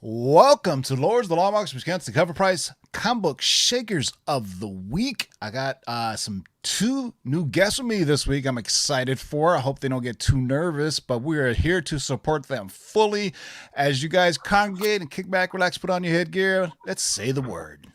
Welcome to Lords, the Lawbox, Wisconsin, the CovrPrice comic book shakers of the week. I got some two new guests with me this week. I'm excited for. I hope they don't get too nervous, but we are here to support them fully. As you guys congregate and kick back, relax, put on your headgear, let's say the word.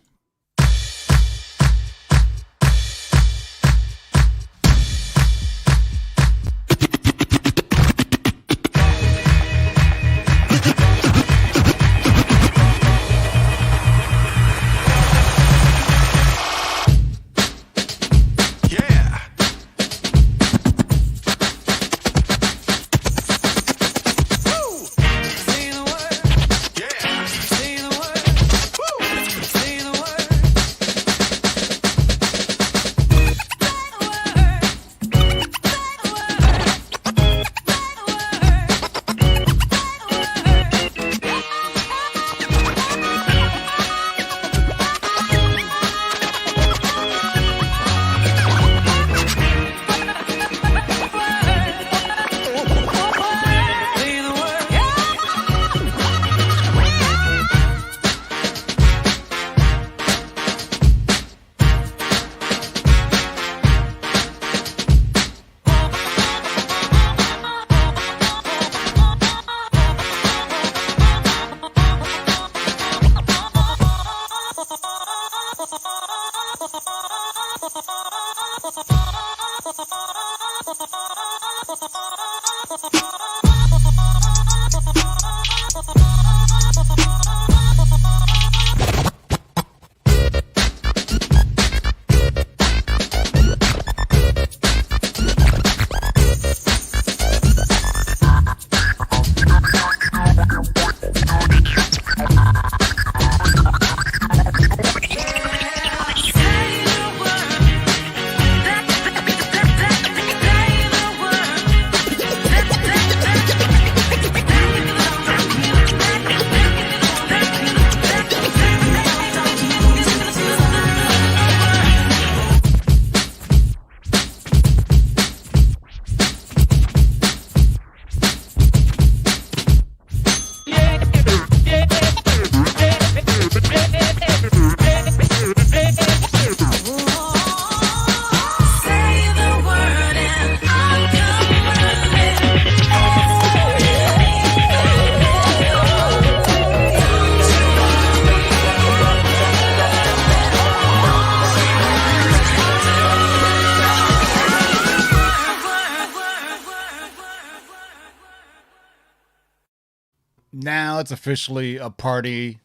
Now it's officially a party.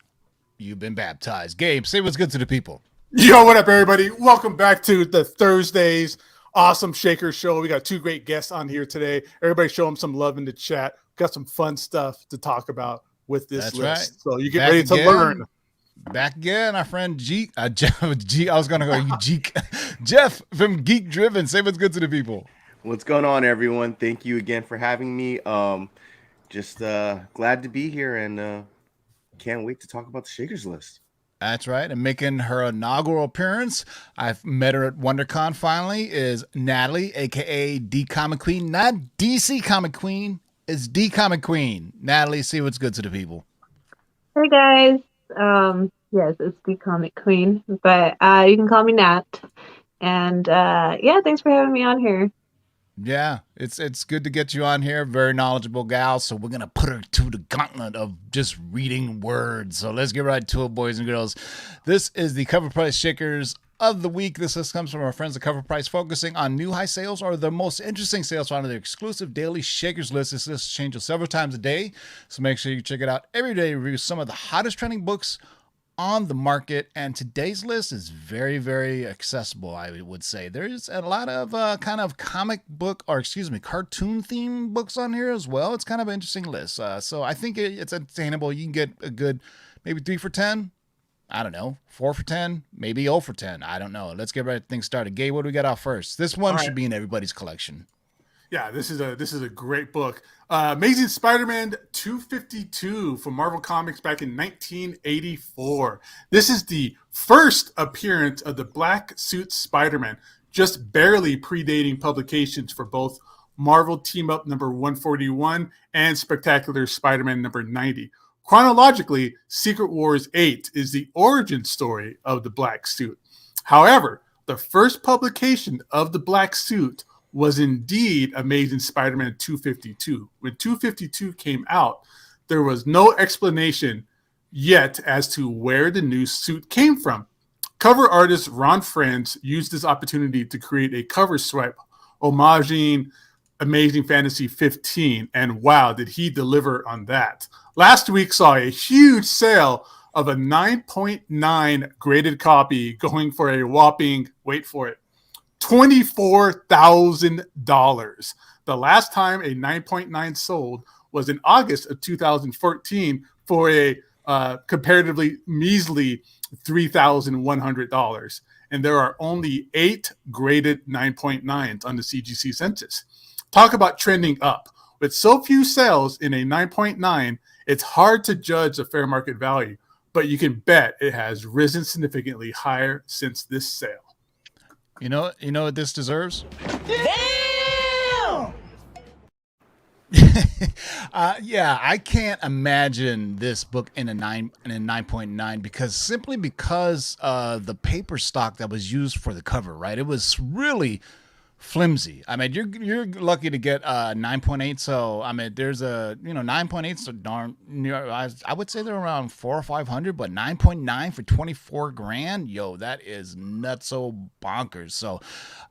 You've been baptized. Gabe, say what's good to the people. Yo, what up, everybody? Welcome back to the Thursdays Awesome Shaker Show. We got two great guests on here today. Everybody show them some love in the chat. Got some fun stuff to talk about with this list. Right. So you get back ready to learn. Back again, our friend Jeek. I was going to go Jeek. Jeff from Geek Driven. Say what's good to the people. What's going on, everyone? Thank you again for having me. Just glad to be here and can't wait to talk about the Shakers list. That's right. And making her inaugural appearance, I've met her at WonderCon finally, is Natalie, a.k.a. D Comic Queen. Not DC Comic Queen, it's D Comic Queen. Natalie, see what's good to the people. Hey, guys. Yes, it's D Comic Queen, but you can call me Nat. And yeah, thanks for having me on here. Yeah, it's good to get you on here. Very knowledgeable gal. So we're going to put her to the gauntlet of just reading words. So let's get right to it, boys and girls. This is the CovrPrice Shakers of the week. This list comes from our friends at CovrPrice, focusing on new high sales or the most interesting sales found in their exclusive daily Shakers list. This list changes several times a day, so make sure you check it out every day. Review some of the hottest trending books on the market, and today's list is very, very accessible, I would say. There's a lot of kind of comic book, or excuse me, cartoon themed books on here as well. It's kind of an interesting list. So I think it's attainable. You can get a good maybe 3 for 10. I don't know, 4 for 10, maybe 0 for 10. I don't know. Let's get right things started. Gabe, what do we got out first? This one should be in everybody's collection. Yeah, this is a great book. Amazing Spider-Man 252 from Marvel Comics back in 1984. This is the first appearance of the Black Suit Spider-Man, just barely predating publications for both Marvel Team Up number 141 and Spectacular Spider-Man number 90. Chronologically, Secret Wars 8 is the origin story of the Black Suit. However, the first publication of the Black Suit was indeed Amazing Spider-Man 252. When 252 came out, there was no explanation yet as to where the new suit came from. Cover artist Ron Frenz used this opportunity to create a cover swipe homaging Amazing Fantasy 15, and wow, did he deliver on that. Last week saw a huge sale of a 9.9 graded copy going for a whopping, wait for it, $24,000. The last time a 9.9 sold was in August of 2014 for a comparatively measly $3,100. And there are only 8 graded 9.9s on the CGC census. Talk about trending up. With so few sales in a 9.9, it's hard to judge the fair market value, but you can bet it has risen significantly higher since this sale. You know what this deserves? Damn! Yeah, I can't imagine this book in a 9.9 because the paper stock that was used for the cover, right? It was really flimsy. I mean, you're lucky to get 9.8. So I mean, there's 9.8. So darn, I would say they're around 400 or 500, but 9.9 for 24 grand, yo, that is nutso bonkers. So,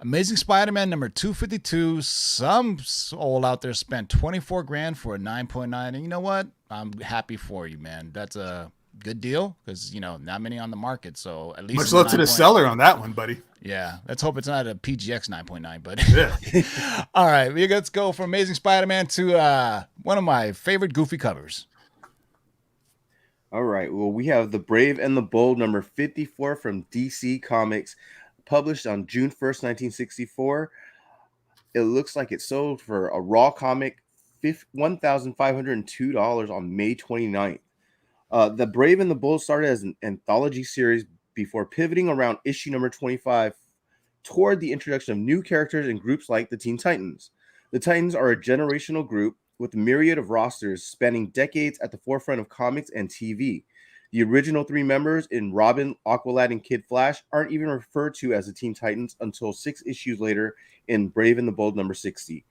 Amazing Spider-Man number 252. Some soul out there spent 24 grand for a 9.9, and you know what? I'm happy for you, man. That's a good deal because not many on the market. So at least much love to the seller on that one, buddy. Yeah, let's hope it's not a PGX 9.9, but yeah. All right, let's go from Amazing Spider-Man to one of my favorite Goofy covers. All right, well, we have The Brave and the Bold number 54 from DC Comics, published on June 1st, 1964. It looks like it sold for a raw comic $1,502 on May 29th. The Brave and the Bold started as an anthology series before pivoting around issue number 25 toward the introduction of new characters and groups like the Teen Titans. The Titans are a generational group with a myriad of rosters spanning decades at the forefront of comics and TV. The original 3 members in Robin, Aqualad, and Kid Flash aren't even referred to as the Teen Titans until 6 issues later in Brave and the Bold number 60.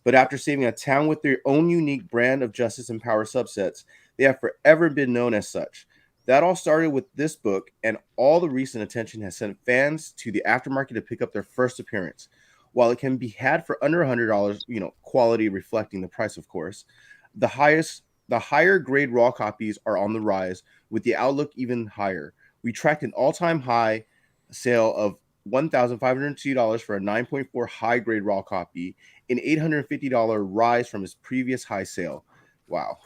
But after saving a town with their own unique brand of justice and power subsets, they have forever been known as such. That all started with this book, and all the recent attention has sent fans to the aftermarket to pick up their first appearance. While it can be had for under $100, quality reflecting the price, of course, the higher grade raw copies are on the rise, with the outlook even higher. We tracked an all-time high sale of $1,502 for a 9.4 high grade raw copy, an $850 rise from his previous high sale. Wow.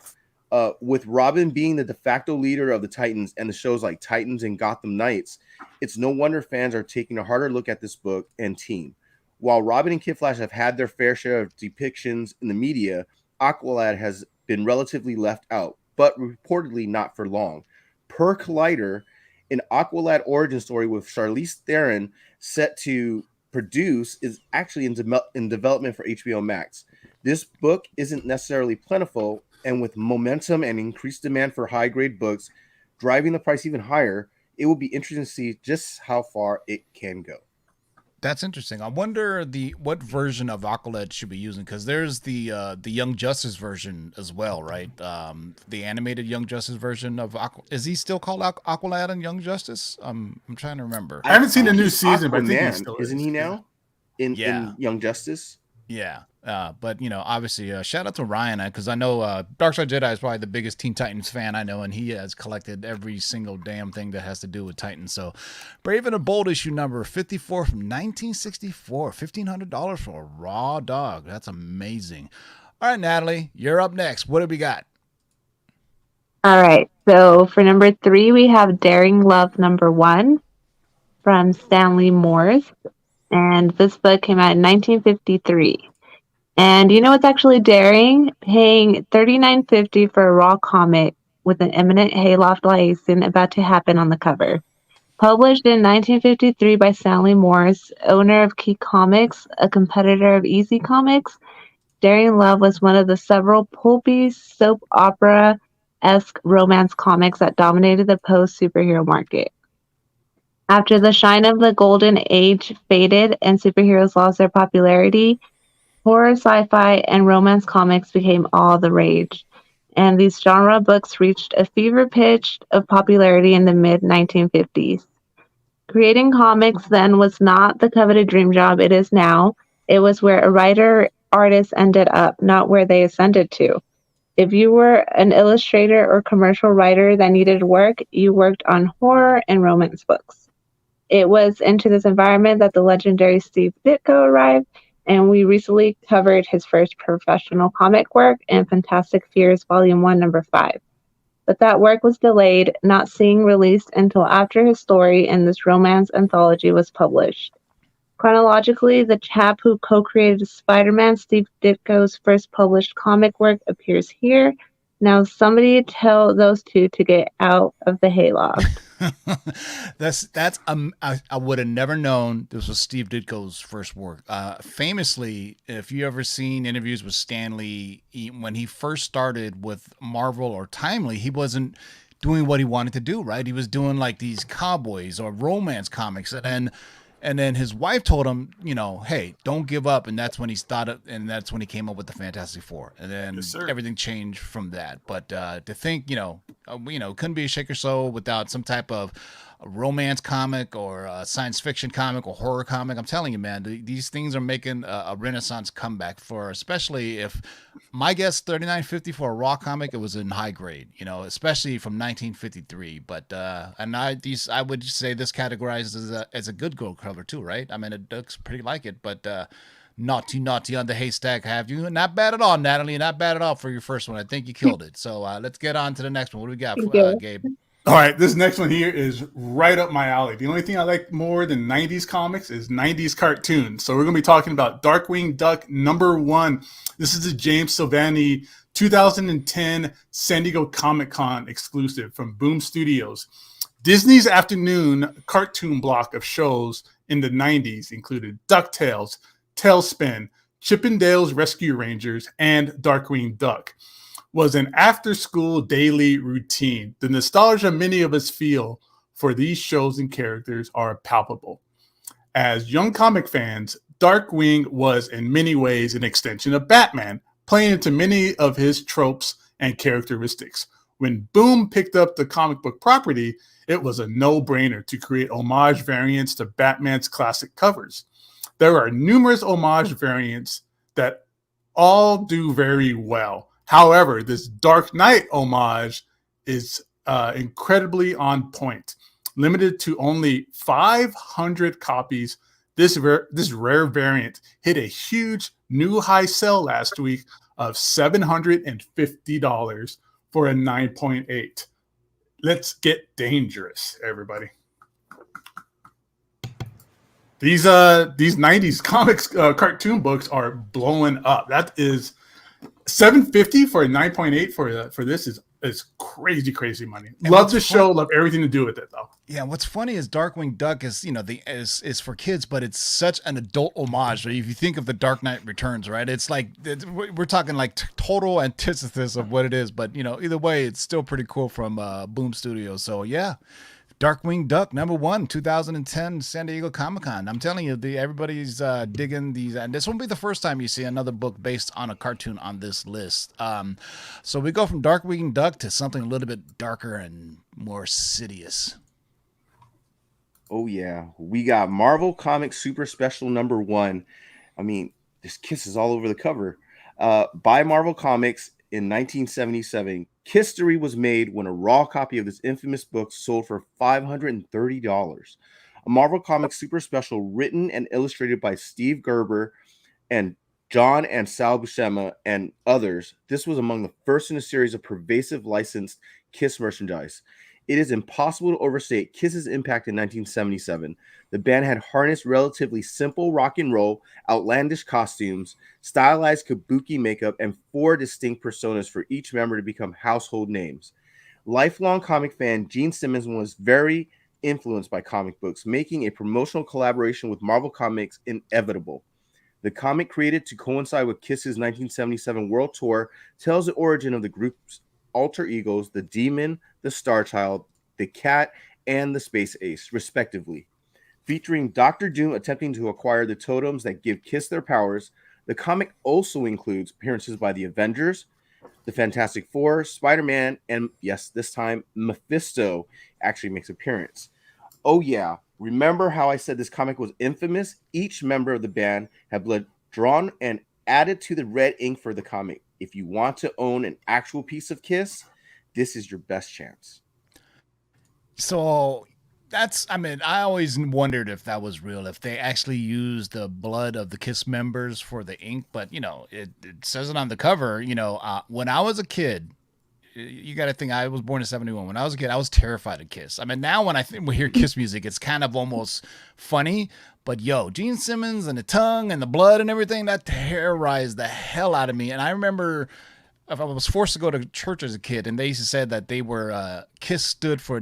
With Robin being the de facto leader of the Titans and the shows like Titans and Gotham Knights, it's no wonder fans are taking a harder look at this book and team. While Robin and Kid Flash have had their fair share of depictions in the media, Aqualad has been relatively left out, but reportedly not for long. Per Collider, an Aqualad origin story with Charlize Theron set to produce is actually in development for HBO Max. This book isn't necessarily plentiful, and with momentum and increased demand for high-grade books driving the price even higher, it will be interesting to see just how far it can go. That's interesting. I wonder what version of Aqualad should be using, because there's the Young Justice version as well, right? The animated Young Justice version of is he still called Aqualad and Young Justice? I'm trying to remember. I haven't seen the new season, but I think he still isn't he now in Young Justice? Yeah. But obviously, shout out to Ryan, because I know Darkside Jedi is probably the biggest Teen Titans fan I know, and he has collected every single damn thing that has to do with Titans. So, Brave and the Bold issue number 54 from 1964, $1,500 for a raw dog. That's amazing. All right, Natalie, you're up next. What have we got? All right. So for number 3, we have Daring Love number 1 from Stanley Morse, and this book came out in 1953. And it's actually daring? Paying $39.50 for a raw comic with an imminent hayloft liaison about to happen on the cover. Published in 1953 by Stanley Morse, owner of Key Comics, a competitor of Easy Comics, Daring Love was one of the several pulpy soap opera esque romance comics that dominated the post superhero market. After the shine of the golden age faded and superheroes lost their popularity, horror, sci-fi, and romance comics became all the rage, and these genre books reached a fever pitch of popularity in the mid 1950s. Creating comics then was not the coveted dream job it is now. It was where a writer artist ended up, not where they ascended to. If you were an illustrator or commercial writer that needed work, you worked on horror and romance books. It was into this environment that the legendary Steve Ditko arrived, and we recently covered his first professional comic work in Fantastic Fears Volume 1, Number 5. But that work was delayed, not seeing released until after his story in this romance anthology was published. Chronologically, the chap who co-created Spider-Man, Steve Ditko's first published comic work, appears here. Now somebody tell those two to get out of the hayloft. that's I would have never known this was Steve Ditko's first work. Famously, if you ever seen interviews with Stan Lee, when he first started with Marvel or Timely, he wasn't doing what he wanted to do, right? He was doing like these cowboys or romance comics, and then his wife told him, hey, don't give up. And that's when he started, and that's when he came up with the Fantastic Four. And then Yes, sir. everything changed from that. But to think, couldn't be a Shaker Soul without some type of a romance comic or a science fiction comic or horror comic. I'm telling you, man, these things are making a renaissance comeback for, especially if my guess 39.50 for a raw comic, it was in high grade, especially from 1953. But and I would say this categorizes as a good girl cover too, right? I mean, it looks pretty like it, but naughty on the haystack, have you? Not bad at all, Natalie. Not bad at all for your first one. I think you killed it. So let's get on to the next one. What do we got, Gabe? All right, this next one here is right up my alley. The only thing I like more than 90s comics is 90s cartoons. So we're going to be talking about Darkwing Duck #1. This is a James Silvani 2010 San Diego Comic-Con exclusive from Boom Studios. Disney's afternoon cartoon block of shows in the 90s included DuckTales, Tailspin, Chip 'n Dale's Rescue Rangers, and Darkwing Duck. Was an after-school daily routine. The nostalgia many of us feel for these shows and characters are palpable. As young comic fans, Darkwing was in many ways an extension of Batman, playing into many of his tropes and characteristics. When Boom picked up the comic book property, it was a no-brainer to create homage variants to Batman's classic covers. There are numerous homage variants that all do very well. However, this Dark Knight homage is incredibly on point. Limited to only 500 copies, this rare variant hit a huge new high sell last week of $750 for a 9.8. Let's get dangerous, everybody. These 90s comics cartoon books are blowing up. That is $750 for a 9.8 for this is crazy money. And love the show, love everything to do with it though. Yeah, what's funny is Darkwing Duck is is for kids, but it's such an adult homage. Right? If you think of the Dark Knight Returns, right? It's like we're talking like total antithesis of what it is, but either way, it's still pretty cool from Boom Studios. So yeah. Darkwing Duck #1, 2010 San Diego Comic-Con. I'm telling you, everybody's digging these, and this won't be the first time you see another book based on a cartoon on this list. So we go from Darkwing Duck to something a little bit darker and more insidious. Oh yeah, we got Marvel Comics Super Special #1. I mean, there's kisses all over the cover. By Marvel Comics in 1977. History was made when a raw copy of this infamous book sold for $530. A Marvel Comics Super Special written and illustrated by Steve Gerber and John and Sal Buscema and others. This was among the first in a series of pervasive licensed Kiss merchandise. It is impossible to overstate Kiss's impact in 1977. The band had harnessed relatively simple rock and roll, outlandish costumes, stylized kabuki makeup, and 4 distinct personas for each member to become household names. Lifelong comic fan Gene Simmons was very influenced by comic books, making a promotional collaboration with Marvel Comics inevitable. The comic, created to coincide with Kiss's 1977 World Tour, tells the origin of the group's alter egos, the Demon, the Star Child, the Cat, and the Space Ace, respectively. Featuring Doctor Doom attempting to acquire the totems that give Kiss their powers, the comic also includes appearances by the Avengers, the Fantastic Four, Spider-Man, and yes, this time Mephisto actually makes appearance. Oh yeah, remember how I said this comic was infamous? Each member of the band had blood drawn and added to the red ink for the comic. If you want to own an actual piece of Kiss, this is your best chance. So I mean, I always wondered if that was real, if they actually used the blood of the Kiss members for the ink. But, it says it on the cover. When I was a kid, you got to think I was born in 71. When I was a kid, I was terrified of Kiss. I mean, now when we hear Kiss music, it's kind of almost funny. But Gene Simmons and the tongue and the blood and everything, that terrorized the hell out of me. And I remember if I was forced to go to church as a kid, and they used to say that they were Kiss stood for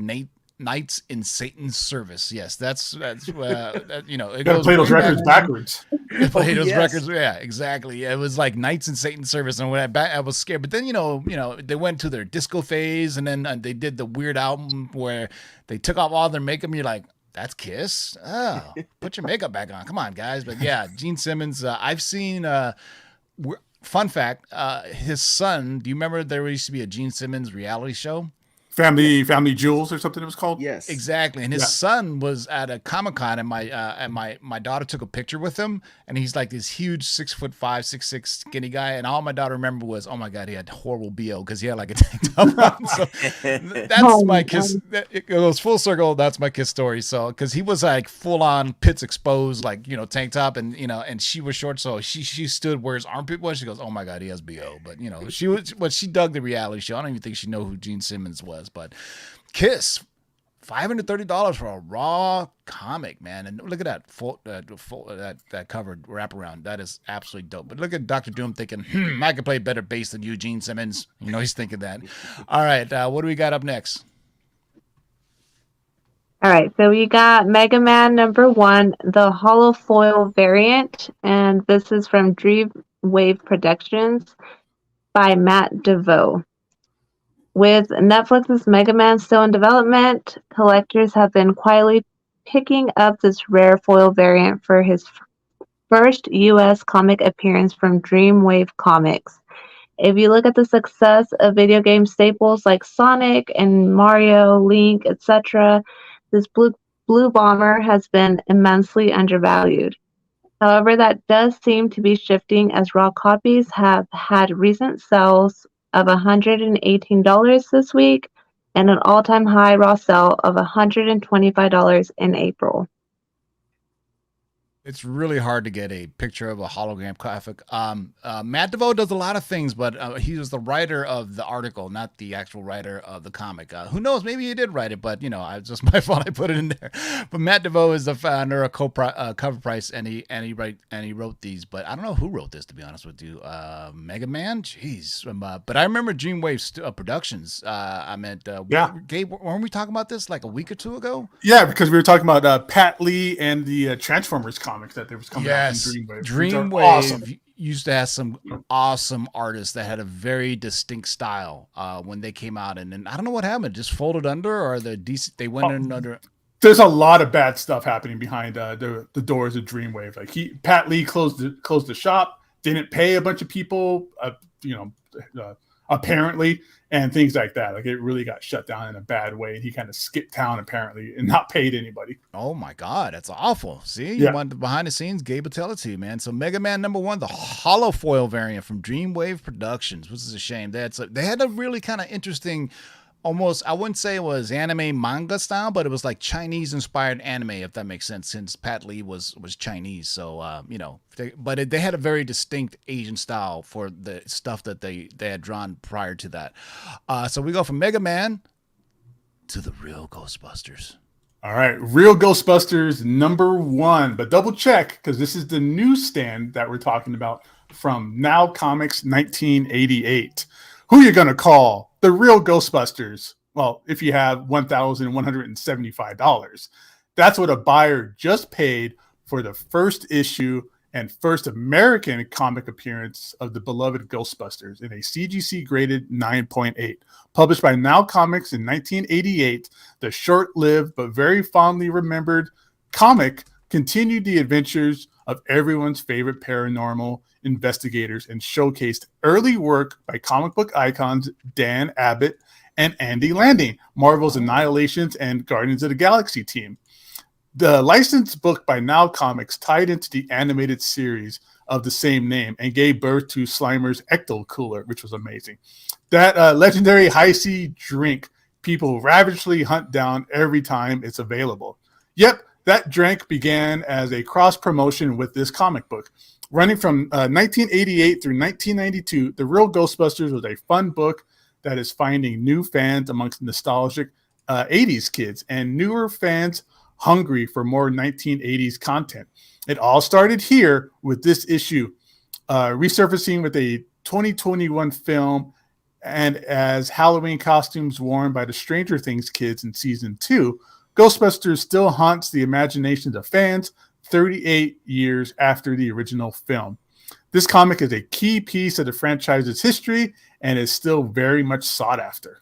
Knights in Satan's Service. Yes, that's it gotta play those records backwards. Play those records, yeah, exactly. It was like Knights in Satan's Service, and when I was scared. But then they went to their disco phase, and then they did the weird album where they took off all their makeup. And you're like, that's Kiss. Oh, put your makeup back on. Come on, guys. But yeah, Gene Simmons. I've seen. Fun fact: his son. Do you remember there used to be a Gene Simmons reality show? Family Jewels or something it was called. Yes, exactly. And his son was at a Comic-Con, and my daughter took a picture with him, and he's like this huge 6'5", 6'6" skinny guy. And all my daughter remembered was, oh my god, he had horrible BO because he had like a tank top on. So that's my Kiss. It goes full circle. That's my Kiss story. So because he was like full on pits exposed, like tank top, and and she was short, so she stood where his armpit was. She goes, oh my god, he has BO. But she dug the reality show. I don't even think she knew who Gene Simmons was. But Kiss, $530 for a raw comic, man. And look at that that covered wraparound. That is absolutely dope. But look at Dr. Doom thinking, I could play better bass than Gene Simmons. He's thinking that. All right, what do we got up next? All right, so we got Mega Man #1, the hollow foil variant, and this is from Dreamwave Productions by Matt DeVoe. With Netflix's Mega Man still in development, collectors have been quietly picking up this rare foil variant for his first U.S. comic appearance from Dreamwave Comics. If you look at the success of video game staples like Sonic and Mario, Link, etc., this blue bomber has been immensely undervalued. However, that does seem to be shifting as raw copies have had recent sales of $118 this week and an all-time high raw sale of $125 in April. It's really hard to get a picture of a hologram graphic. Matt DeVoe does a lot of things, but he was the writer of the article, not the actual writer of the comic. Who knows? Maybe he did write it, but it's just my fault I put it in there. But Matt DeVoe is the founder of CovrPrice, and he wrote these. But I don't know who wrote this, to be honest with you. Mega Man, jeez. But I remember Dreamwave Productions. Gabe, weren't we talking about this like a week or two ago? Yeah, because we were talking about Pat Lee and the Transformers comics that there was coming out from Dreamwave. Dreamwave awesome. Used to have some awesome artists that had a very distinct style when they came out, and then I don't know what happened. Just folded under, or they went in under. There's a lot of bad stuff happening behind the doors of Dreamwave. Like Pat Lee closed the shop, didn't pay a bunch of people, apparently, and things like that. Like it really got shut down in a bad way, and he kind of skipped town apparently and not paid anybody. Oh my god, that's awful. See, you want the behind the scenes, Gabe will tell it to you, man. So Mega Man #1, the hollow foil variant from Dreamwave Productions, which is a shame. They had a really kind of interesting, almost, I wouldn't say it was anime manga style, but it was like Chinese inspired anime, if that makes sense, since Pat Lee was Chinese. So they had a very distinct Asian style for the stuff that they had drawn prior to that. So we go from Mega Man to the real Ghostbusters. All right, real Ghostbusters #1, but double check because this is the newsstand that we're talking about from Now Comics 1988. Who you gonna call the real Ghostbusters? Well, if you have $1,175, that's what a buyer just paid for the first issue and first American comic appearance of the beloved Ghostbusters in a CGC graded 9.8. Published by Now Comics in 1988, the short-lived but very fondly remembered comic continued the adventures of everyone's favorite paranormal investigators and showcased early work by comic book icons Dan Abnett and Andy Lanning, Marvel's Annihilations and Guardians of the Galaxy team. The licensed book by Now Comics tied into the animated series of the same name and gave birth to Slimer's Ecto Cooler, which was amazing. That legendary high-C drink people ravagely hunt down every time it's available. Yep, that drink began as a cross-promotion with this comic book. Running from 1988 through 1992, The Real Ghostbusters was a fun book that is finding new fans amongst nostalgic 80s kids and newer fans hungry for more 1980s content. It all started here with this issue, resurfacing with a 2021 film and as Halloween costumes worn by the Stranger Things kids in season 2, Ghostbusters still haunts the imaginations of fans 38 years after the original film. This comic is a key piece of the franchise's history and is still very much sought after.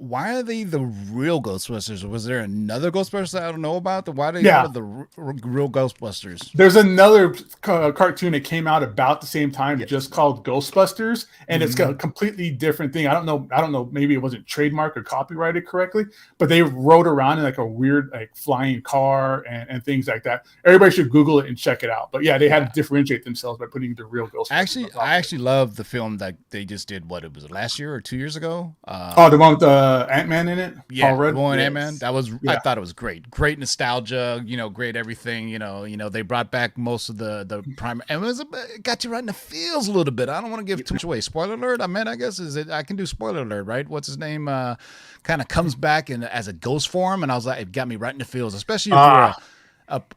Why are they the real Ghostbusters? Was there another Ghostbusters that I don't know about? Why are they Yeah. called the real Ghostbusters? There's another cartoon that came out about the same time, just called Ghostbusters, and it's got a completely different thing. I don't know. Maybe it wasn't trademarked or copyrighted correctly, but they rode around in like a weird like flying car and things like that. Everybody should Google it and check it out. But yeah, they had to differentiate themselves by putting the real Ghostbusters. I actually love the film that they just did. What, it was last year or 2 years ago? The one with Ant-Man in it. Yeah, Paul Rudd? Boy and Yes. Ant-Man. That was I thought it was great. Great nostalgia. Great everything. They brought back most of the prime, and it got you right in the feels a little bit. I don't want to give too much away. Spoiler alert. I guess I can do spoiler alert, right? What's his name? Kind of comes back as a ghost form, and I was like, it got me right in the feels, especially if you're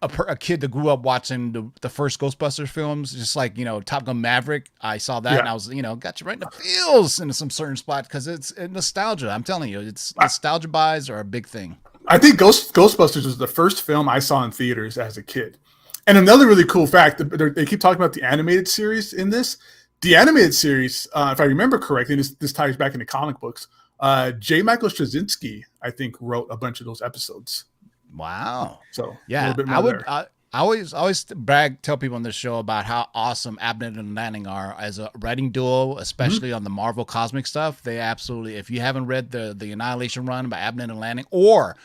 a kid that grew up watching the first Ghostbusters films, just like, Top Gun Maverick. I saw that and I was, got you right in the feels into some certain spot because it's nostalgia. I'm telling you, it's nostalgia buys are a big thing. I think Ghostbusters was the first film I saw in theaters as a kid. And another really cool fact, they keep talking about the animated series in this. The animated series, if I remember correctly, this ties back into comic books, J. Michael Straczynski, I think, wrote a bunch of those episodes. Wow. So yeah, I always tell people on this show about how awesome Abnett and Lanning are as a writing duo, especially on the Marvel cosmic stuff. They absolutely, if you haven't read the Annihilation run by Abnett and Lanning, or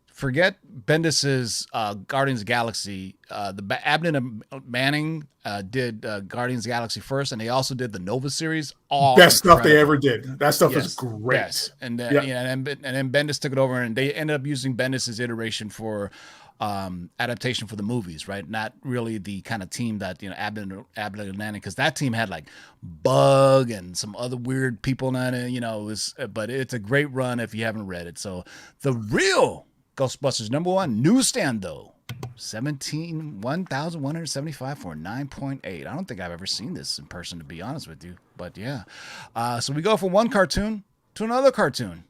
forget Bendis's Guardians of the Galaxy, the Abnett and Manning did Guardians of the Galaxy first, and they also did the Nova series. All best stuff they ever did. That stuff is great. Yes. And then Bendis took it over, and they ended up using Bendis's iteration for adaptation for the movies, right? Not really the kind of team that Abnett and Lanning, because that team had like Bug and some other weird people in it. But it's a great run if you haven't read it. So the real Ghostbusters #1 newsstand though, 1,175 for 9.8. I don't think I've ever seen this in person, to be honest with you. But yeah, so we go from one cartoon to another cartoon.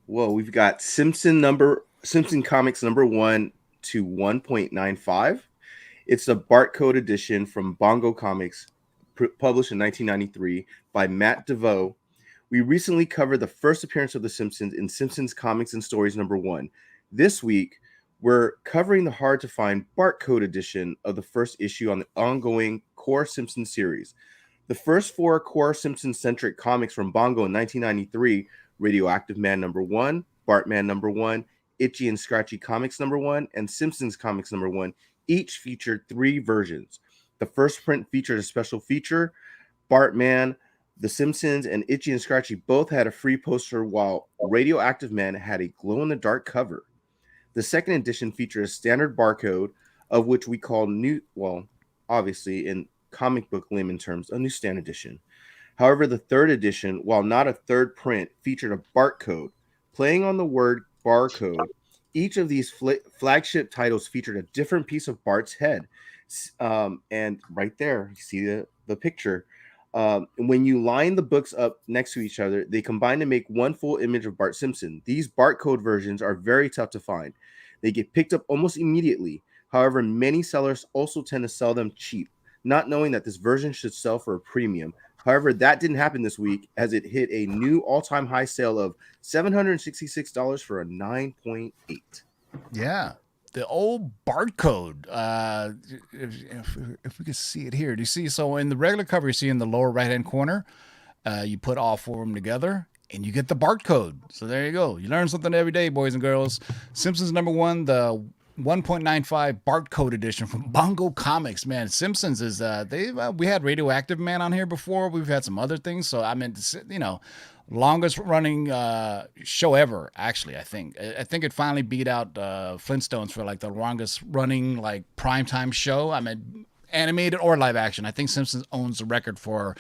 Well, we've got Simpson Comics #1 to 1.95. It's a barcode edition from Bongo Comics, published in 1993 by Matt DeVoe. We recently covered the first appearance of The Simpsons in Simpsons Comics and Stories #1. This week, we're covering the hard-to-find barcode edition of the first issue on the ongoing Core Simpsons series. The first 4 Core Simpsons-centric comics from Bongo in 1993, Radioactive Man #1, Bartman #1, Itchy and Scratchy Comics #1, and Simpsons Comics #1, each featured 3 versions. The first print featured a special feature, Bartman, The Simpsons, and Itchy and Scratchy both had a free poster, while Radioactive Man had a glow-in-the-dark cover. The second edition featured a standard barcode, of which we call obviously in comic book layman terms, a newsstand edition. However, the third edition, while not a third print, featured a barcode. Playing on the word barcode, each of these flagship titles featured a different piece of Bart's head. And right there, you see the picture. When you line the books up next to each other, they combine to make one full image of Bart Simpson. These barcode versions are very tough to find. They get picked up almost immediately. However, many sellers also tend to sell them cheap, not knowing that this version should sell for a premium. However, that didn't happen this week as it hit a new all-time high sale of $766 for a 9.8. Yeah. The old barcode. If we could see it here, do you see? So in the regular cover, you see in the lower right-hand corner, you put all four of them together, and you get the barcode. So there you go. You learn something every day, boys and girls. Simpsons #1, the 1.95 barcode edition from Bongo Comics. Man, Simpsons is we had Radioactive Man on here before. We've had some other things. So I mean, longest running show ever. Actually, I think it finally beat out Flintstones for like the longest running like primetime show. I mean, animated or live action. I think Simpsons owns the record for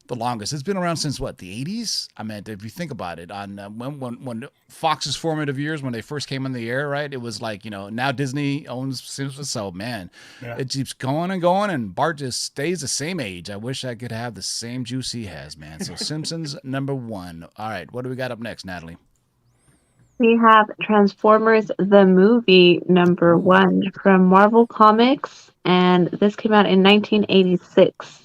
the longest. It's been around since what, the 80s? I mean, if you think about it, on when Fox's formative years, when they first came on the air, right? It was like, now Disney owns Simpsons. So man, It keeps going and going, and Bart just stays the same age. I wish I could have the same juice he has, man. So Simpsons #1. All right, what do we got up next, Natalie? We have Transformers the movie #1 from Marvel Comics, and this came out in 1986.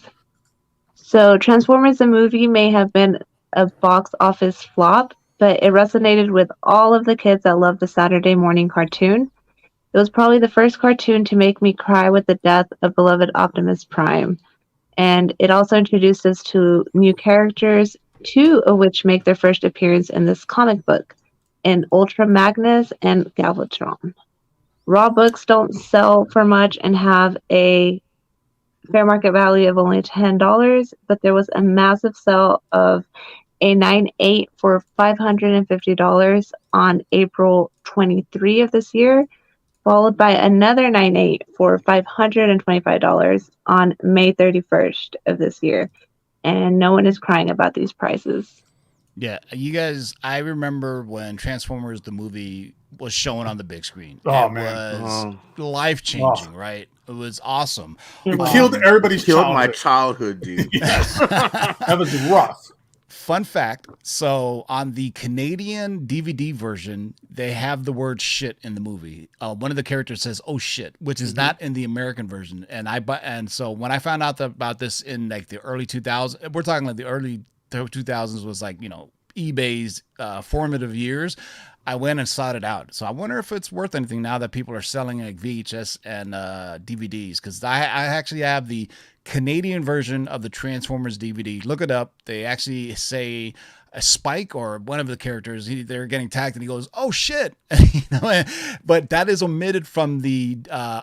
So Transformers the movie may have been a box office flop, but it resonated with all of the kids that loved the Saturday morning cartoon. It was probably the first cartoon to make me cry with the death of beloved Optimus Prime. And it also introduced us to new characters, 2 of which make their first appearance in this comic book, in Ultra Magnus and Galvatron. Raw books don't sell for much and have a fair market value of only $10, but there was a massive sale of a 9.8 for $550 on April 23 of this year, followed by another 9.8 for $525 on May 31st of this year. And no one is crying about these prices. Yeah, you guys, I remember when Transformers the movie was showing on the big screen. Oh, it man. was life-changing, right? It was awesome. It killed everybody's Killed childhood. my childhood, dude. Yes. That was rough. Fun fact, so on the Canadian DVD version, they have the word shit in the movie. One of the characters says, "Oh shit," which is not in the American version. And so when I found out about this in like the early 2000s, we're talking like the early 2000s was like, eBay's formative years. I went and sought it out. So I wonder if it's worth anything now that people are selling like VHS and DVDs, because I actually have the Canadian version of the Transformers DVD. Look it up. They actually say a Spike or one of the characters, they're getting tagged and he goes, "Oh shit." But that is omitted from the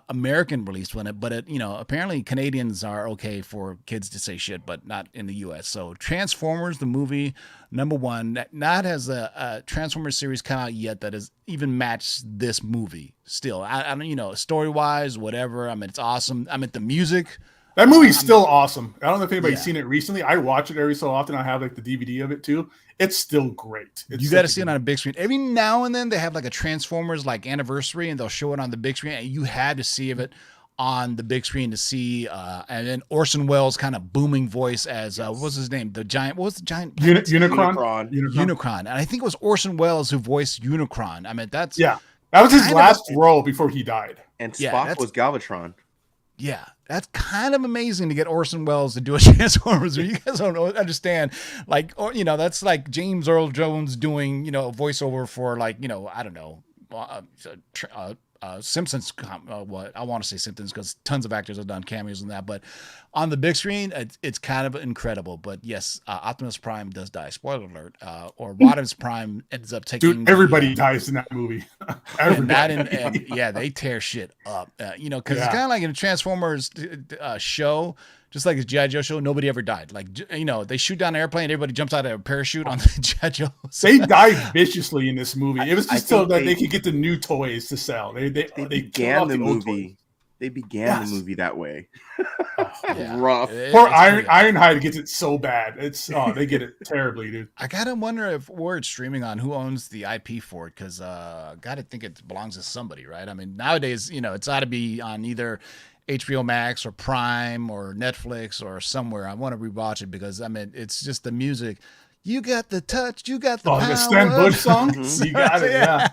American release when but apparently Canadians are okay for kids to say shit, but not in the US. So Transformers the movie #1, not has a Transformers series come out yet that has even matched this movie. Still, I don't, story wise, whatever. I mean, it's awesome. I mean, the music. That movie's still awesome. I don't know if anybody's seen it recently. I watch it every so often. I have like the DVD of it too. It's still great. You got to see it on a big screen. Every now and then they have like a Transformers like anniversary, and they'll show it on the big screen. And you had to see it on the big screen to see. And then Orson Welles' kind of booming voice as what was his name? The giant. What was the giant? Unicron. Unicron. And I think it was Orson Welles who voiced Unicron. I mean, that was his last role before he died. And Spock was Galvatron. Yeah, that's kind of amazing to get Orson Welles to do a Transformers. You guys don't understand, that's like James Earl Jones doing, a voiceover for like, I don't know, Simpsons. What I want to say Simpsons because tons of actors have done cameos in that, but on the big screen, it's kind of incredible. But yes, Optimus Prime does die. Spoiler alert. Or Rodimus Prime ends up taking. Dude, everybody dies in that movie. And they tear shit up. Because it's kind of like in a Transformers show. Just like a G.I. Joe show, nobody ever died. Like, they shoot down an airplane, everybody jumps out of a parachute on the G.I. Joe. They died viciously in this movie. It was just so that they could get the new toys to sell. They began the movie. They began the movie that way. Rough. Poor Ironhide gets it so bad. They get it terribly, dude. I gotta wonder if where it's streaming on, who owns the IP for it, because gotta think it belongs to somebody, right? I mean, nowadays, it's ought to be on either HBO Max or Prime or Netflix or somewhere. I want to rewatch it because it's just the music. You got the touch, you got the power. The Stan Bush song? You got it, yeah.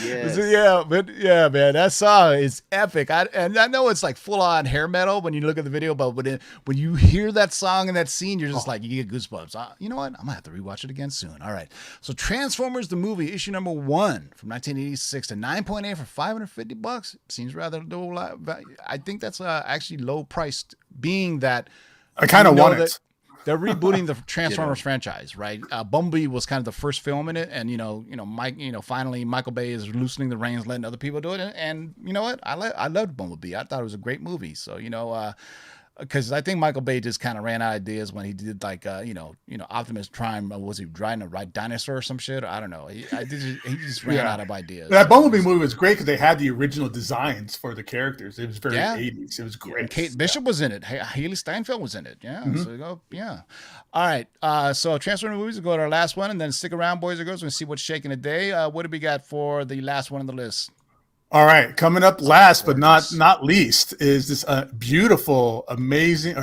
Yes. Yeah, but yeah, man, that song is epic. And I know it's like full on hair metal when you look at the video, but when you hear that song and that scene, you're just like, you get goosebumps. You know what? I'm gonna have to rewatch it again soon. All right. So Transformers the movie, issue number 1 from 1986 to 9.8 for $550. Seems rather low. I think that's actually low priced, being that I kind of want it. they're rebooting the Transformers franchise, right? Bumblebee was kind of the first film in it, and finally Michael Bay is loosening the reins, letting other people do it. And you know what? I loved Bumblebee. I thought it was a great movie. So because I think Michael Bay just kind of ran out of ideas when he did Optimus Prime. Was he riding a dinosaur or some shit? I don't know. He just ran out of ideas. That Bumblebee movie was great because they had the original designs for the characters. It was very 80s. It was great. And Kate Bishop was in it. Haley Steinfeld was in it. Yeah. Mm-hmm. So you go, yeah. All right. So Transformers movies. We'll go to our last one, and then stick around, boys and girls. We'll see what's shaking today. What do we got for the last one on the list? All right, coming up last but not least is this beautiful, amazing,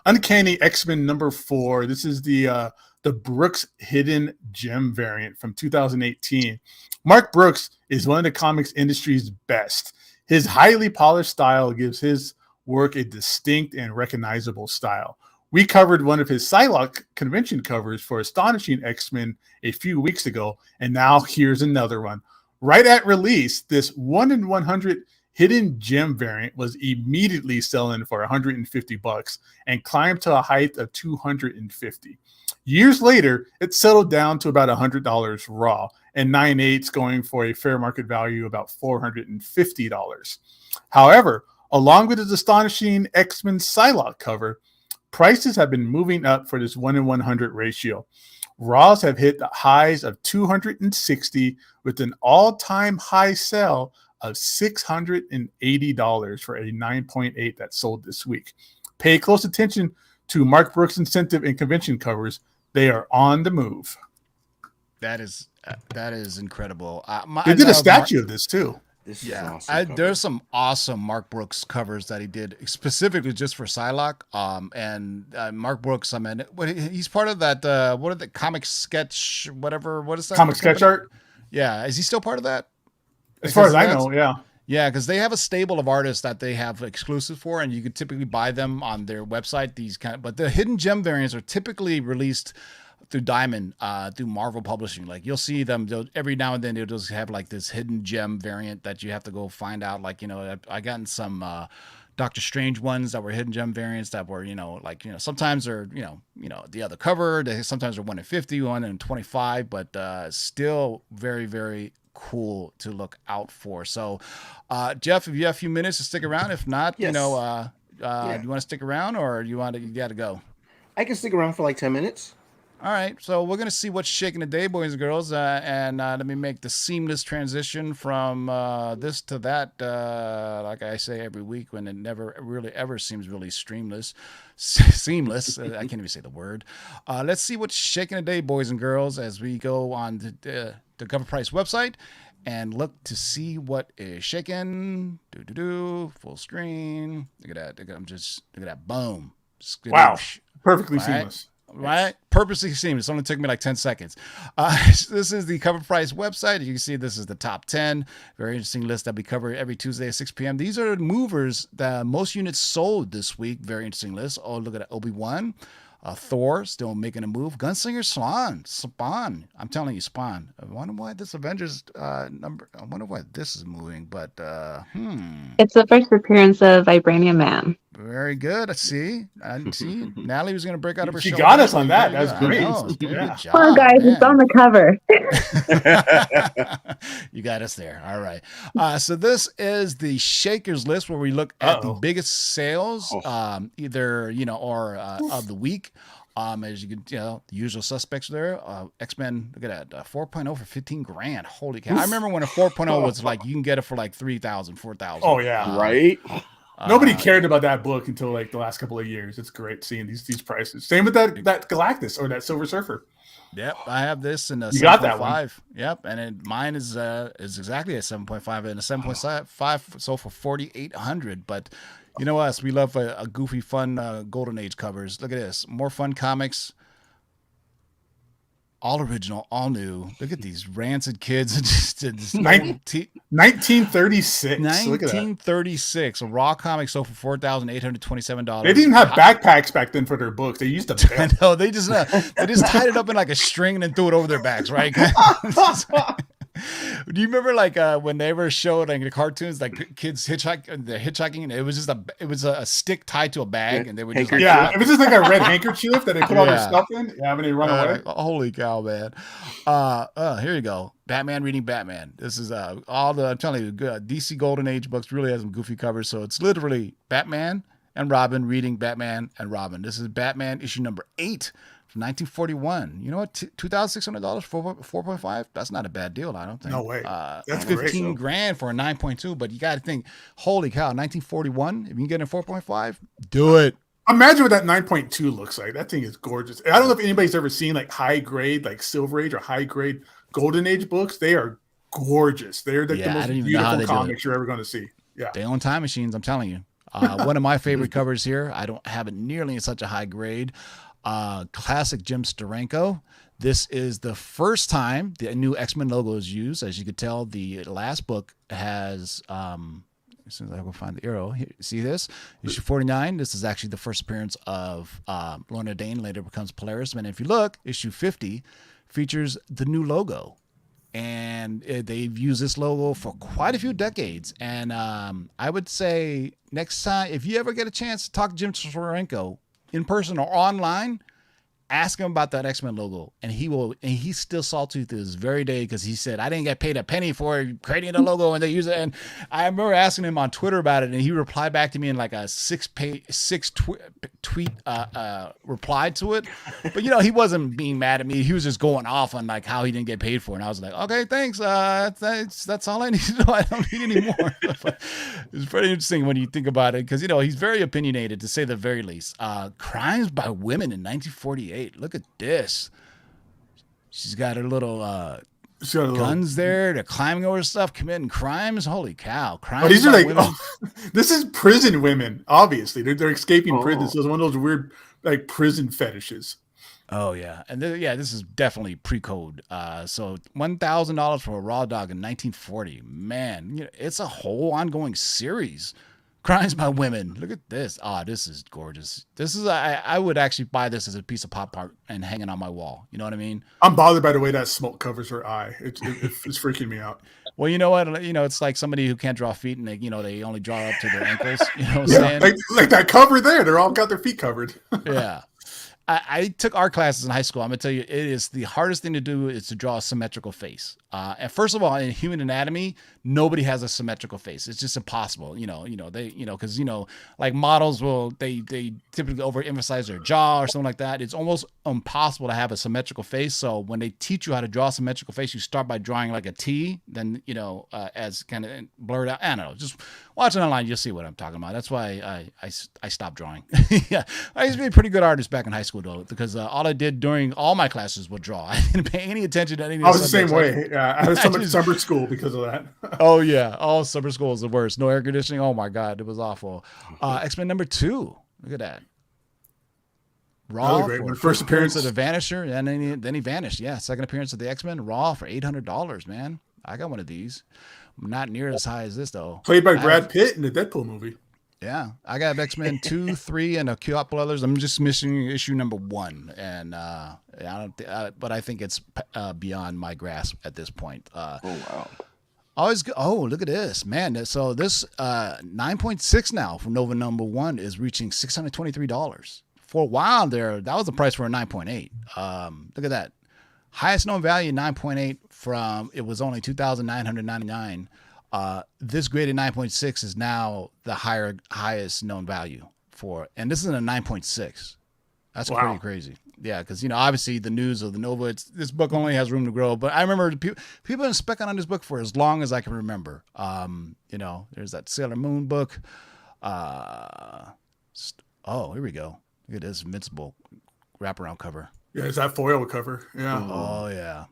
Uncanny X-Men number 4. This is the Brooks Hidden Gem variant from 2018. Mark Brooks is one of the comics industry's best. His highly polished style gives his work a distinct and recognizable style. We covered one of his Psylocke convention covers for Astonishing X-Men a few weeks ago, and now here's another one. Right at release, this 1 in 100 hidden gem variant was immediately selling for $150 and climbed to a height of $250. Years later, it settled down to about $100 raw, and 9/8 going for a fair market value about $450. However, along with his astonishing X-Men Psylocke cover, prices have been moving up for this 1 in 100 ratio. Raws have hit the highs of $260 with an all-time high sell of $680 for a 9.8 that sold this week. Pay close attention to Mark Brooks' incentive and convention covers. They are on the move. That is incredible. They did a statue of this too. This is awesome. There's some awesome Mark Brooks covers that he did specifically just for Psylocke. And Mark Brooks, I mean, he's part of that. What are the comic sketch? Whatever. What is that? Comic sketch art. Yeah, is he still part of that? As far as I know, yeah. Yeah, because they have a stable of artists that they have exclusive for, and you could typically buy them on their website. But the hidden gem variants are typically released through Diamond, through Marvel Publishing. Like you'll see them every now and then. They'll just have like this hidden gem variant that you have to go find out. Like I gotten some Doctor Strange ones that were hidden gem variants that were sometimes they're the other cover. Sometimes they're 1 in 50, 1 in 25, but still very, very cool to look out for. So, Jeff, if you have a few minutes to stick around, if not, yes. do you want to stick around or you got to go? I can stick around for like 10 minutes. All right, so we're going to see what's shaking today, boys and girls, and let me make the seamless transition from this to that, like I say every week when it never really ever seems really seamless. I can't even say the word. Let's see what's shaking today, boys and girls, as we go on the CovrPrice website and look to see what is shaking. Full screen. Look at that. Look at that. Boom. Wow. Perfectly seamless. Right? Purposely seamless. It only took me like 10 seconds. This is the CovrPrice website. You can see this is the top 10. Very interesting list that we cover every Tuesday at 6 p.m. These are movers. The most units sold this week. Very interesting list. Oh, look at that. Obi-Wan. Thor still making a move. Gunslinger Spawn. I'm telling you, Spawn. I wonder why this Avengers number. I wonder why this is moving, but It's the first appearance of Vibranium Man. Very good. I see. Natalie was going to break out of her. She got us on that. That's great. Good job, Come on, guys. man. It's on the cover. You got us there. All right. So this is the Shakers list where we look at the biggest sales, either or of the week. As you can, the usual suspects there. X-Men, look at that, 4.0 for $15,000. Holy cow! I remember when a 4.0 was like you can get it for like 3,000, 4,000. Oh yeah, right. Nobody cared about that book until like the last couple of years. It's great seeing these prices. Same with that Galactus or that Silver Surfer. Yep, I have this in a 7.5. Yep, and mine is exactly a 7.5 and a 7.5 sold for $4,800. But you know us, we love a goofy, fun Golden Age covers. Look at this, more fun comics. all original, all new. Look at these rancid kids. Just 1936. Look at that. 1936. A raw comic sold for $4,827. They didn't have backpacks back then for their books. They used a I belt. know they just tied it up in like a string and then threw it over their backs, right? Do you remember like when they ever showed like the cartoons like kids hitchhiking? It was just a stick tied to a bag and they would just like, it was just like a red handkerchief that they put all their stuff in. Yeah, when they run away. Holy cow, man! Here you go. Batman reading Batman. This is I'm telling you, DC Golden Age books really has some goofy covers. So it's literally Batman and Robin reading Batman and Robin. This is Batman issue number 8. 1941. You know what? $2,600, 4.5. That's not a bad deal, I don't think. No way. That's 15 great. grand for a 9.2. But you got to think, holy cow, 1941. If you can get a 4.5, do it. Imagine what that 9.2 looks like. That thing is gorgeous. I don't know if anybody's ever seen like high grade, like Silver Age or high grade Golden Age books. They are gorgeous. They're like the most beautiful comics you're ever going to see. Yeah, they own time machines. I'm telling you. One of my favorite covers here. I don't have it nearly in such a high grade. Classic Jim Steranko. This is the first time the new X-Men logo is used. As you could tell, the last book has as soon as I go find the arrow here, see this issue 49. This is actually the first appearance of Lorna Dane, later becomes Polaris. And if you look, issue 50 features the new logo, and they've used this logo for quite a few decades. And I would say next time, if you ever get a chance to talk to Jim Steranko in person or online, ask him about that X-Men logo, and he's still salty to this very day because he said, I didn't get paid a penny for creating the logo and they use it. And I remember asking him on Twitter about it, and he replied back to me in like a six tweet reply to it. But he wasn't being mad at me. He was just going off on like how he didn't get paid for it. And I was like, okay, thanks. That's all I need to know. I don't need any more. It's pretty interesting when you think about it because he's very opinionated, to say the very least. Crimes by women in 1948. Look at this. She's got her little guns there. They're climbing over stuff, committing crimes. Holy cow. Crimes these are like women. This is prison women, obviously. They're escaping prison. So it's one of those weird like prison fetishes. Oh yeah. And this is definitely pre-code. So $1,000 for a raw dog in 1940. Man, it's a whole ongoing series. Crimes by women. Look at this. This is gorgeous. This is I would actually buy this as a piece of pop art and hang it on my wall. You know what I mean? I'm bothered by the way that smoke covers her eye. It's freaking me out. Well, you know what? It's like somebody who can't draw feet and they only draw up to their ankles. You know what I'm saying? Like that cover there. They're all got their feet covered. Yeah. I took art classes in high school. I'm gonna tell you, it is the hardest thing to do is to draw a symmetrical face. And first of all, in human anatomy, nobody has a symmetrical face. It's just impossible. Because like models they typically overemphasize their jaw or something like that. It's almost impossible to have a symmetrical face. So when they teach you how to draw a symmetrical face, you start by drawing like a T, then as kind of blurred out. I don't know. Just watch it online, you'll see what I'm talking about. That's why I stopped drawing. Yeah, I used to be a pretty good artist back in high school though, because all I did during all my classes was draw. I didn't pay any attention to anything. I was the same way. Yeah, I was so much summer school because of that. Oh yeah, all summer school is the worst. No air conditioning. Oh my god, it was awful. X-Men number 2. Look at that. Raw for first appearance of the Vanisher, and then he vanished. Yeah, second appearance of the X-Men. Raw for $800. Man, I got one of these. Not near as high as this though. Played by Brad Pitt in the Deadpool movie. Yeah, I got X-Men 2, 3, and a couple others. I'm just missing issue number 1, and but I think it's beyond my grasp at this point. Oh wow! Look at this, man. So this 9.6 now from Nova number 1 is reaching $623. For a while there, that was the price for a 9.8. Look at that. Highest known value 9.8 from it was only $2,999. This graded 9.6 is now the highest known value for, and this is a 9.6. That's pretty crazy. Yeah, because obviously the news of the Nova, this book only has room to grow. But I remember people have been specking on this book for as long as I can remember. There's that Sailor Moon book. Here we go. Look at this Invincible wraparound cover. Yeah, it's that foil cover. Yeah. Oh yeah.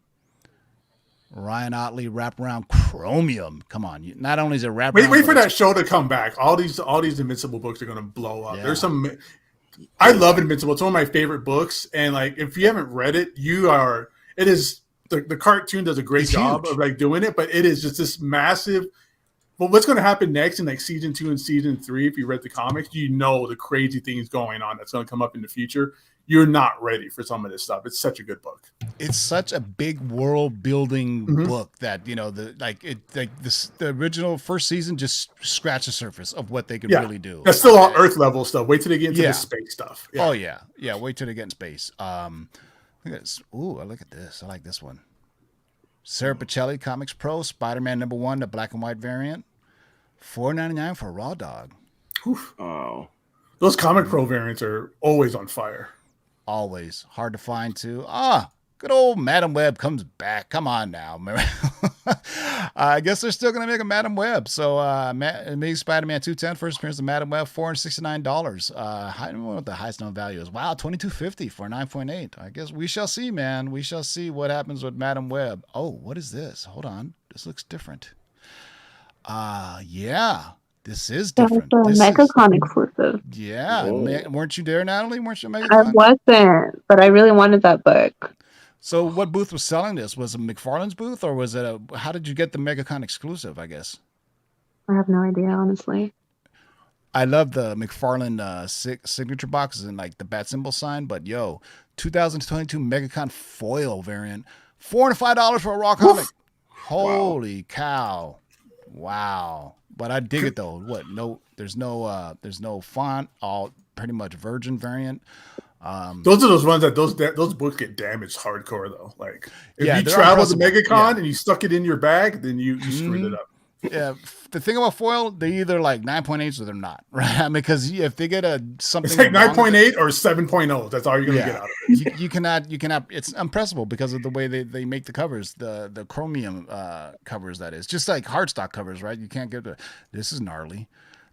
Ryan Otley wraparound chromium. Come on. Not only is it wraparound. Wait for that show to come back. All these Invincible books are going to blow up. Yeah. There's I love Invincible. It's one of my favorite books. And like, if you haven't read it, it is the cartoon does a great It's job huge. of like doing it, but it is just this massive. But what's going to happen next in like season 2 and season 3? If you read the comics, you know the crazy things going on that's going to come up in the future. You're not ready for some of this stuff. It's such a good book. It's such a big world building Mhm. book that the original first season just scratched the surface of what they could Yeah. really do. That's still all Earth level stuff. Wait till they get into Yeah. the space stuff. Yeah. Oh yeah. Wait till they get in space. Look at this. Ooh, I look at this. I like this one. Sarah Pacelli, Comics Pro, Spider-Man #1, the black and white variant, $4.99 for a raw dog. Oof. Oh, Those Comic Pro variants are always on fire. Always hard to find too. Good old Madam Web comes back. Come on now. I guess they're still going to make a Madam Web. So, Amazing Spider-Man 210, first appearance of Madam Web, $469. I don't know what the highest known value is. Wow, $22.50 for 9.8. I guess we shall see, man. We shall see what happens with Madam Web. Oh, what is this? Hold on. This looks different. Yeah. This is different. That's a MegaCon exclusive. Yeah. Whoa. Weren't you there, Natalie? Weren't you at I MegaCon? wasn't, but I really wanted that book. So what booth was selling this? Was it McFarlane's booth, or was it how did you get the MegaCon exclusive, I guess? I have no idea, honestly. I love the McFarlane signature boxes and like the bat symbol sign, but 2022 MegaCon foil variant, $405 for a raw comic. Holy cow. Wow. But I dig it though. What? No, there's no font, all pretty much virgin variant. Those are those ones that those books get damaged hardcore though. Like if you they're travel to unpressable. MegaCon and you stuck it in your bag, then you screwed it up. Yeah, the thing about foil, they're either like 9.8s or they're not, right? I mean, because if they get something, It's like wrong with it- 9.8 or 7.0. That's all you're gonna get out of it. you cannot. It's unpressable because of the way they make the covers, the chromium covers. That is just like hardstock covers, right? You can't get this is gnarly.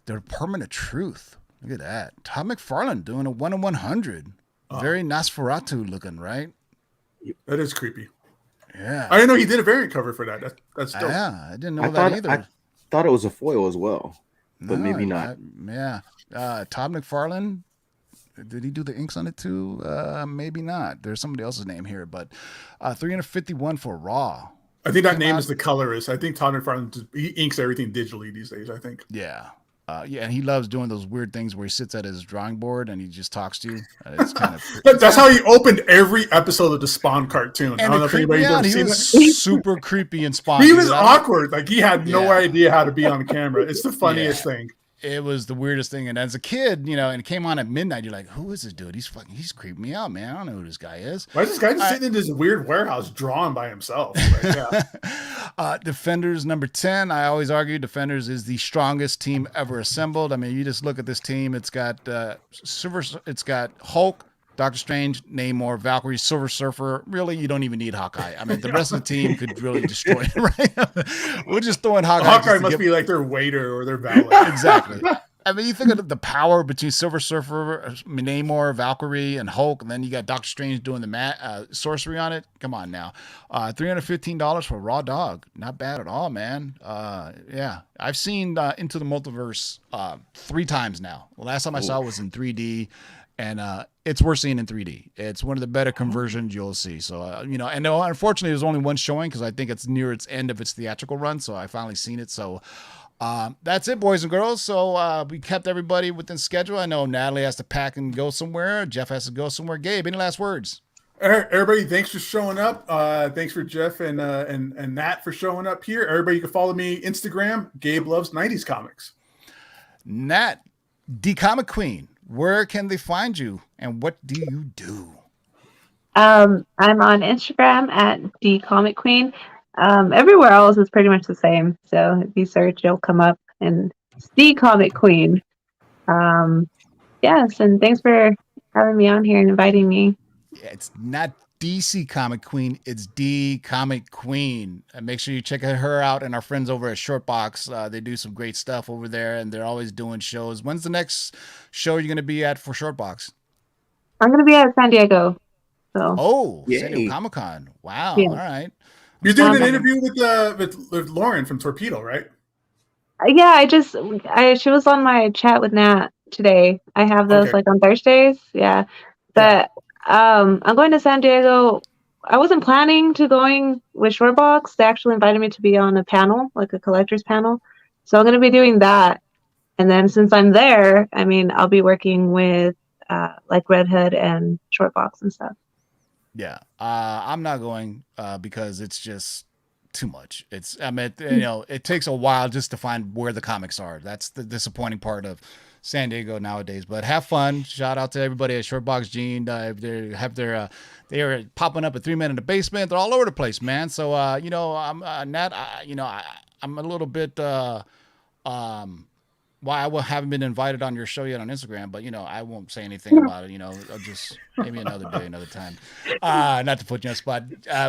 They're permanent truth. Look at that. Todd McFarlane doing a 1 in 100. Very Nosferatu looking, right? That is creepy. Yeah. I didn't know he did a variant cover for that. That's dope. Yeah, I didn't know I that thought either. I thought it was a foil as well, but No, maybe not. Todd McFarlane. Did he do the inks on it too? Maybe not. There's somebody else's name here, but 351 for raw. I think that name is the colorist. I think Todd McFarlane he inks everything digitally these days. I think. Yeah. And he loves doing those weird things where he sits at his drawing board and he just talks to you. It's kind of That's how he opened every episode of the Spawn cartoon. I and don't it know if creeped anybody's me ever out. He seen was it. super creepy and Spawn. He was dude. awkward. Like he had no Yeah. idea how to be on camera. It's the funniest thing. It was the weirdest thing. And as a kid, and it came on at midnight, you're like, who is this dude? He's creeping me out, man. I don't know who this guy is. Why is this guy just sitting in this weird warehouse drawing by himself? Like, yeah. Defenders #10. I always argue Defenders is the strongest team ever assembled. I mean, you just look at this team. It's got it's got Hulk, Doctor Strange, Namor, Valkyrie, Silver Surfer. Really, you don't even need Hawkeye. I mean, the rest of the team could really destroy it, right? We're just throwing Hawkeye. Hawkeye must be like their waiter or their valet. Exactly. I mean, you think of the power between Silver Surfer, Namor, Valkyrie, and Hulk, and then you got Doctor Strange doing the sorcery on it. Come on now. $315 for a raw dog. Not bad at all, man. Yeah. I've seen Into the Multiverse 3 times now. The last time I saw it was in 3D, and it's worth seeing in 3D. It's one of the better conversions you'll see. So, and unfortunately, there's only one showing because I think it's near its end of its theatrical run. So I finally seen it. So that's it, boys and girls. So we kept everybody within schedule. I know Natalie has to pack and go somewhere. Jeff has to go somewhere. Gabe, any last words? All right, everybody, thanks for showing up. Thanks for Jeff and Nat for showing up here. Everybody, you can follow me Instagram. Gabe loves 90s comics. Nat, the Comic Queen. Where can they find you, and what do you do? I'm on Instagram at the Comic Queen. Everywhere else is pretty much the same. So if you search, it'll come up, and it's the Comic Queen. Yes, and thanks for having me on here and inviting me. Yeah, it's not DC Comic Queen, it's the Comic Queen. And make sure you check her out and our friends over at Shortbox. They do some great stuff over there, and they're always doing shows. When's the next show you're going to be at for Shortbox? I'm going to be at San Diego. So. San Diego Comic-Con. Wow. Yeah. All right. You're doing an interview with Lauren from Torpedo, right? Yeah, she was on my chat with Nat today. I have those like on Thursdays. Yeah. But I'm going to San Diego I wasn't planning to going with Shortbox. They actually invited me to be on a panel, like a collector's panel. So I'm going to be doing that. And then since I'm there, I mean, I'll be working with like Red Hood and Shortbox and stuff. Yeah, I'm not going because it's just too much. I mean, you know, it takes a while just to find where the comics are. That's the disappointing part of San Diego nowadays. But have fun. Shout out to everybody at Shortbox Gene. They are popping up at 3 Men in the Basement. They're all over the place, man. So you know, I'm I'm a little bit why I haven't been invited on your show yet on Instagram, but you know, I won't say anything about it. You know, I'll just maybe another day, another time. Not to put you on the spot,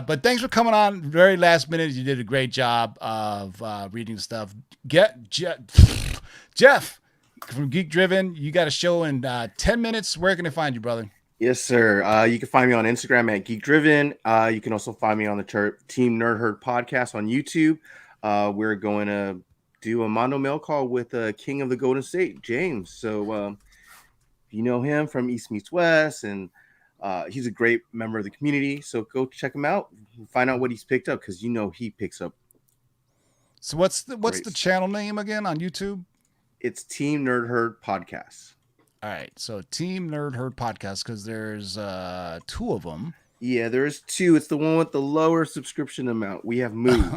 but thanks for coming on very last minute. You did a great job of reading the stuff. Jeff from Geek Driven, you got a show in 10 minutes. Where can I find you, brother? Yes, sir. You can find me on Instagram at Geek Driven. You can also find me on the Team Nerd Herd podcast on YouTube. We're going to do a Mondo Mail call with King of the Golden State, James. So you know him from East Meets West, and he's a great member of the community. So go check him out, find out what he's picked up, because you know he picks up. So what's the channel name again on YouTube? It's Team Nerd Herd Podcast. All right, so Team Nerd Herd Podcast, because there's 2 of them. Yeah, there's 2. It's the one with the lower subscription amount. We have moved.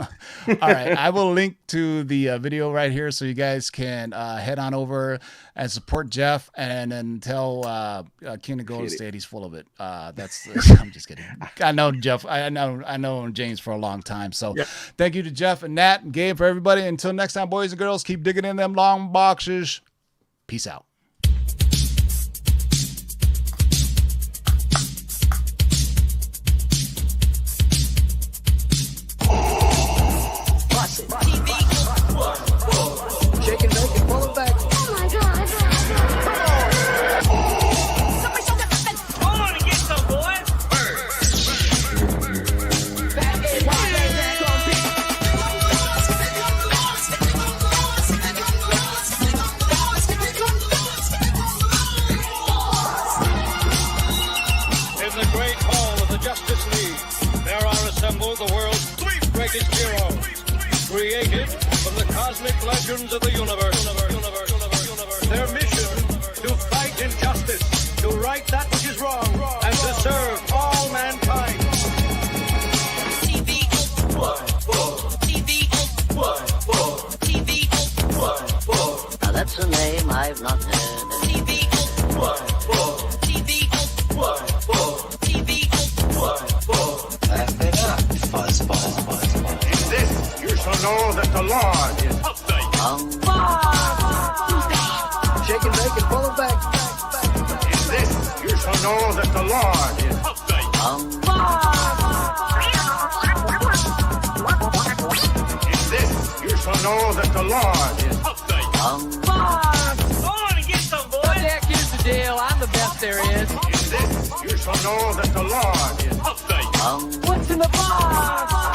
All right. I will link to the video right here so you guys can head on over and support Jeff and then tell King of Golden State he's full of it. I'm just kidding. I know Jeff. I know James for a long time. So Thank you to Jeff and Nat and Gabe for everybody. Until next time, boys and girls, keep digging in them long boxes. Peace out. Shake and bake and pull it back. Oh my God. Come on and get some, boys. In the great hall of the Justice League, there are assembled the world's 3 greatest heroes, created from the cosmic legends of the universe. Their mission, to fight injustice, to right that which is wrong, and to serve all mankind. Now that's a name I've not heard. In this, you shall know that the Lord is upright. Shake and bake and pull it back. In this, you shall know that the Lord is upright. In this, you shall know that the Lord is upright. Go on and get some, boys. Heck, here's the deal. I'm the best there is. In this, you shall know that the Lord is upright. What's in the box?